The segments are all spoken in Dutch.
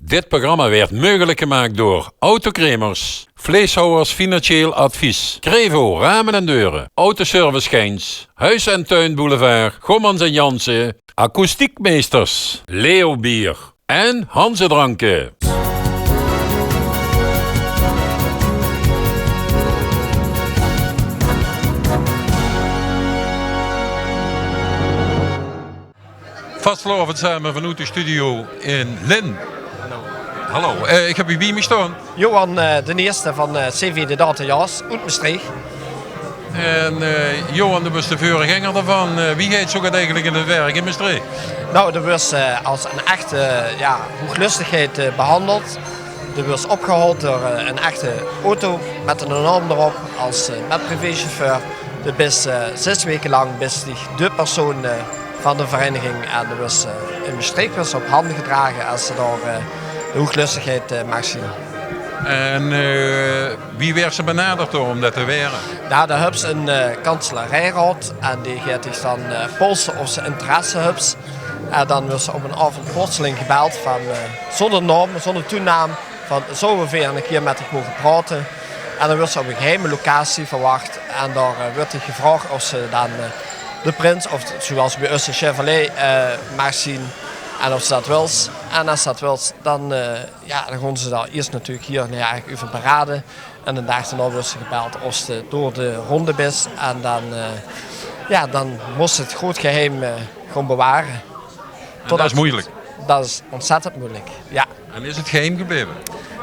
Dit programma werd mogelijk gemaakt door Autokremers, Vleeshouwers Financieel Advies, Crevo Ramen en Deuren, Autoservice Geins, Huis en Tuin Boulevard, Gommans en Jansen, Akoestiekmeesters, Leo Bier en Hanze Dranken. Vastgelopen samen vanuit de studio in Lin. Hallo, ik heb u bij me staan. Johan de Eerste van CV de Datajas, uit Maastricht. En Johan, de was de voorganger daarvan. Wie gaat zo eigenlijk in het werk in Maastricht? Nou, dat was als een echte hooglustigheid behandeld. Dat was opgehaald door een echte auto met een naam erop als met privéchauffeur. Dat is 6 weken lang de persoon van de vereniging. En dat was in Maastricht was op handen gedragen als ze daar de hooglustigheid mag zien. En wie werd ze benaderd om dat te weren? Nou, daar hebben ze een kanselarijraad en die gaat zich dan polsen of ze interesse hebben. En dan wordt ze op een avond plotseling gebeld van zonder naam, zonder toenaam, van zouden we weer een keer met zich mogen praten. En dan wordt ze op een geheime locatie verwacht en daar wordt hij gevraagd of ze dan de prins, of zoals bij ons de Chevrolet, mag zien. En of ze dat wil. En als ze dat wil, dan gaan ze daar eerst natuurlijk hier over beraden. En de dag daarna wordt ze gebeld of ze door de ronde is. En dan moest ze het groot geheim gewoon bewaren. Dat is moeilijk? Dat is ontzettend moeilijk, ja. En is het geheim gebleven?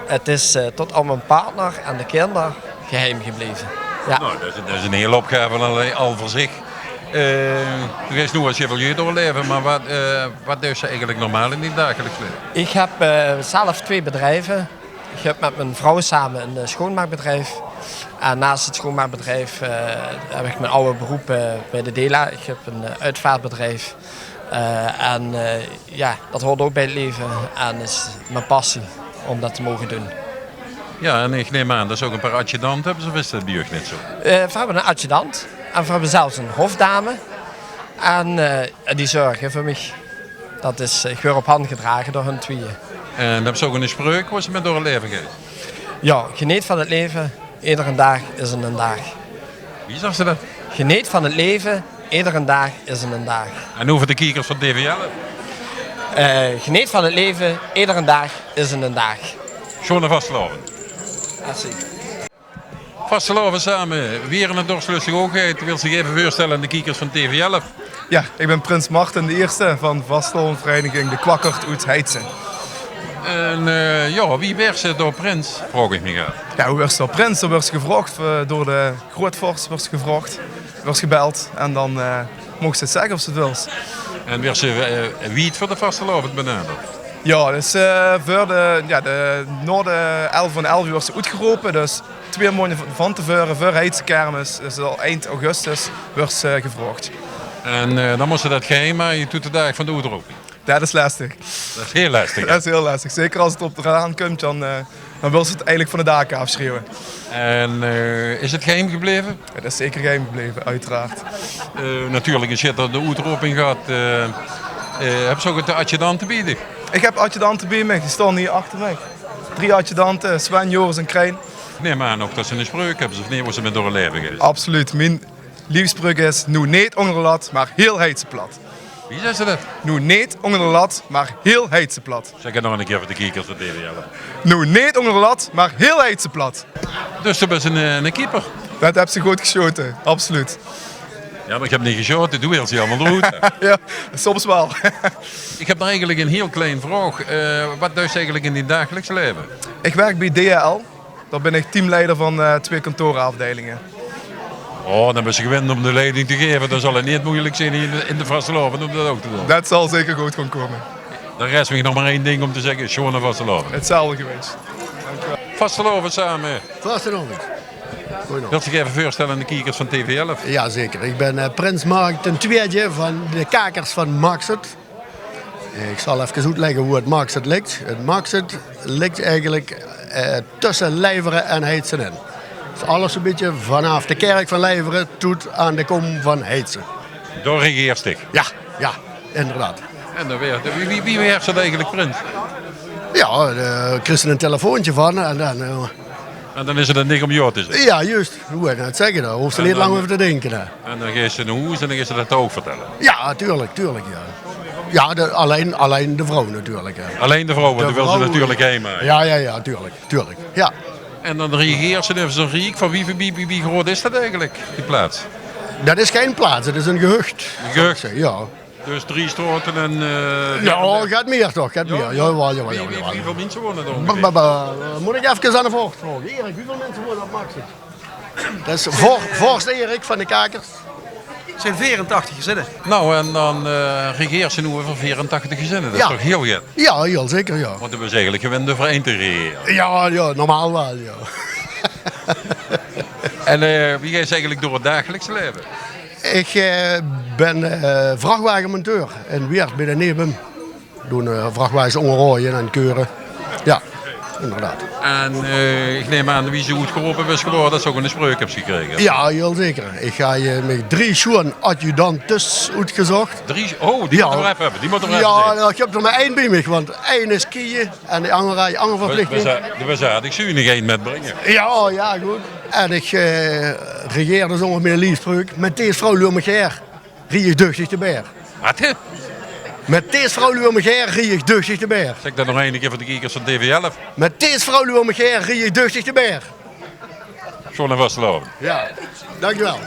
Het is tot aan mijn partner en de kinderen geheim gebleven. Ja. Nou, dat is een hele opgave al voor zich. Je gaat nu als chevalier doorleven, maar wat doe je eigenlijk normaal in die dagelijks leven? Ik heb zelf 2 bedrijven. Ik heb met mijn vrouw samen een schoonmaakbedrijf. En naast het schoonmaakbedrijf heb ik mijn oude beroep bij de DELA. Ik heb een uitvaartbedrijf. Dat hoort ook bij het leven en is mijn passie om dat te mogen doen. Ja, en ik neem aan dat ze ook een paar adjudanten hebben, of is dat bij jullie net zo? We hebben een adjudant en we hebben zelfs een hofdame. En die zorgen voor mij. Dat is, ik word op hand gedragen door hun tweeën. En dan hebben ze ook een spreuk waar ze met door het leven gaan? Ja, geniet van het leven, iedere dag is een dag. Wie zegt ze dat? Geniet van het leven, iedere dag is een dag. En hoe voor de kiekers van DVL? Geniet van het leven, iedere dag is een dag. Schoon en vastgelopen. Merci. Vastgelopen samen, weer in het dorpslustige oogheid. Wil zich even voorstellen aan de kiekers van TVL. Ja, ik ben Prins Martin de Eerste van vastgelopenvereniging De Kwakkert uit Heidse. En wie werd ze door Prins? Vraag ik me af. Ja, hoe werd ze door Prins? Dan werd ze gevraagd door de grootvorst, werd ze gevraagd, werd ze gebeld en dan mocht ze het zeggen of ze het wil. En werd ze wie voor de vastgelopen benaderd? Ja, dus voor na de 11 van 11 uur werd ze uitgeroepen, dus 2 maanden van tevoren voor Heidse kermis, dus al eind augustus, werd ze gevraagd. En dan moest ze dat geheim maar je doet de dag van de uitroeping. Ja, dat is lastig. Dat is heel lastig. Dat is heel lastig. Zeker als het op de raam komt, dan wil ze het eigenlijk van de daken afschreeuwen. En is het geheim gebleven? Ja, dat is zeker geheim gebleven, uiteraard. Natuurlijk, als je dat de uitroeping gaat, heb je ook de adjudanten bieden? Ik heb adjudanten bij me, die staan hier achter mij. 3 adjudanten, Sven, Joris en Krijn. Ik neem aan ook dat ze een spreuk hebben, of niet, waar ze met door het leven gaan. Absoluut. Mijn liefspreuk is, nu niet onder de lat, maar heel Heidse plat. Wie zei ze dat? Nu niet onder de lat, maar heel Heidse plat. Zeg het nog een keer voor de kiekers van DVL. Nu niet onder de lat, maar heel Heidse plat. Dus ze is een keeper. Dat heb ze goed geschoten, absoluut. Ja, maar ik heb niet geschoten, doe heel ze allemaal goed. Ja, soms wel. Ik heb nog eigenlijk een heel klein vraag. Wat doe je eigenlijk in je dagelijks leven? Ik werk bij DHL. Daar ben ik teamleider van 2 kantoorafdelingen. Oh, dan ben je gewend om de leiding te geven. Dan zal het niet moeilijk zijn in de vastgelopen om dat ook te doen. Dat zal zeker goed gaan komen. Dan rest me nog maar 1 ding om te zeggen, schoon en vastgelopen. Hetzelfde geweest. Vastgelopen samen. Vastgelopen. Wilt zich even voorstellen aan de kiekers van TVL? Jazeker, ik ben Prins Mark ten Tweede van de kakers van Maxet. Ik zal even uitleggen hoe het Maxet ligt. Het Maxet ligt eigenlijk tussen Lijveren en Heidse in. Dus alles een beetje vanaf de kerk van Lijveren tot aan de kom van Heidse. Door regeerstik. Ja, inderdaad. En dan weer, wie heerst dat eigenlijk, Prins? Ja, Ja, daar kreeg ze een telefoontje van en dan... En dan is het een ding om jou te zeggen. ja, juist. Hoe wil je het zeggen? Daar hoeft ze niet lang over te denken. Hè. En dan geeft ze een hoes en dan gaat ze dat ook vertellen. Ja, tuurlijk, ja. Ja, alleen de vrouw natuurlijk. Hè. Alleen de vrouw, want die wil ze vrouw, natuurlijk heen maken. Ja, tuurlijk. Ja. En dan reageert ze even zo'n riek van wie groot is dat eigenlijk, die plaats? Dat is geen plaats, het is een gehucht. Een gehucht? Ja. Dus 3 straten en... Ja, gaat meer toch, gaat meer. Jawel. Hoeveel mensen wonen er ongeveer? Moet ik even aan de voort vragen. Erik, hoeveel mensen wonen op Maxit? Dat is voorst Erik van de Kakers. Het zijn 84 gezinnen. Nou, en dan regeert ze nu over 84 gezinnen. Dat is toch heel goed? Ja, heel zeker, ja. Want we zijn eigenlijk gewend over één te regeren. Ja, normaal wel, ja. En wie is eigenlijk door het dagelijks leven? Ik ben vrachtwagenmonteur in Weert bij de Nebem. Doen vrachtwagens omrooien en keuren. Ja, inderdaad. En ik neem aan wie zo goed geholpen is geworden dat ze ook een spreuk hebt gekregen. Ja, heel zeker. Ik ga je met 3 schoen adjudantes uitgezocht. 3? Oh, die moeten we even hebben. Die moeten we even Ja, zeggen. nou, ik heb er maar 1 bij me, want 1 is skiën en de andere verplichting. We zaten, ik zie u nog één metbrengen. Ja, goed. En ik regeer dus ongeveer met een liefspreuk. Met deze vrouw Luurmegeer rie ik duchtig de berg. Wat? Hè? Met deze vrouw Luurmegeer rie ik duchtig de berg. Zeg dat nog één keer voor de kijkers van TV11. Met deze vrouw Luurmegeer rie ik duchtig de berg. Zo en vastlopen. Ja, dankjewel.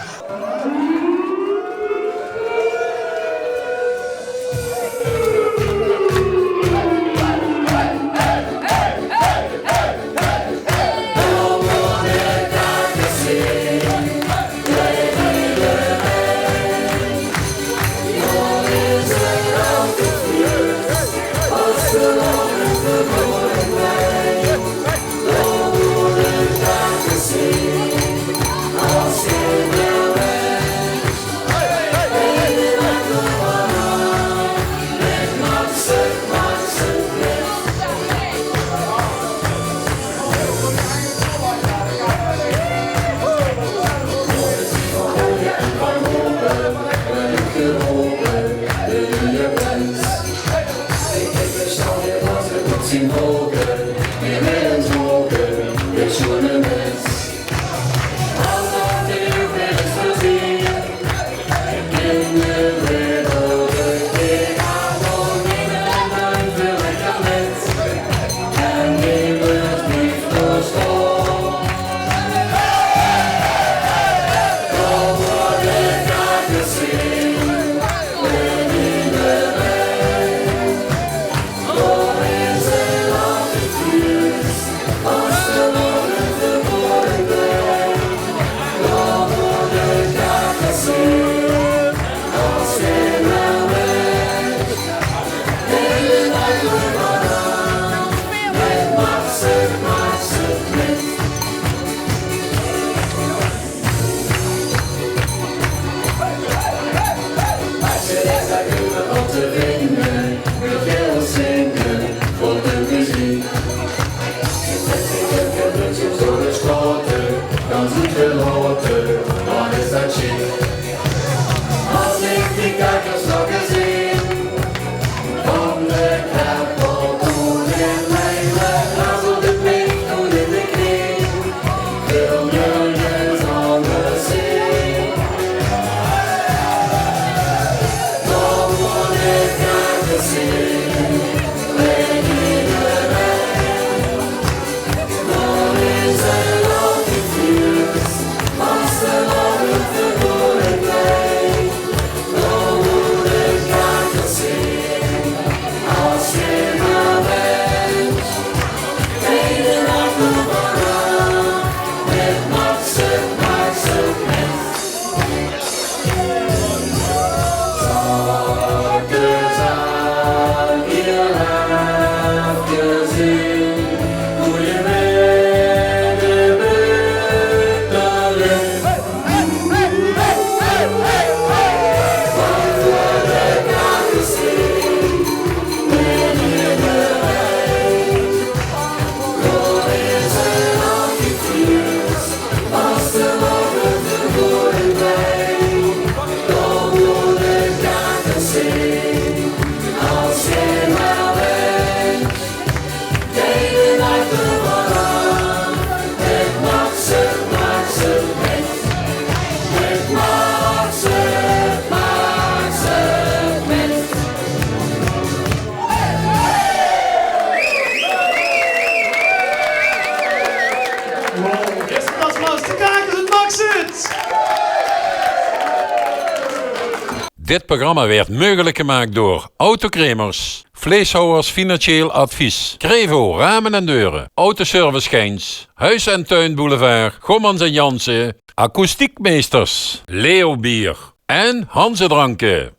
Dit programma werd mogelijk gemaakt door Autokremers, Vleeshouwers Financieel Advies, Crevo Ramen en Deuren, Autoservice Geins, Huis- en Tuinboulevard, Gommans en Jansen, Akoestiekmeesters, Leo Bier en Hanze Dranken.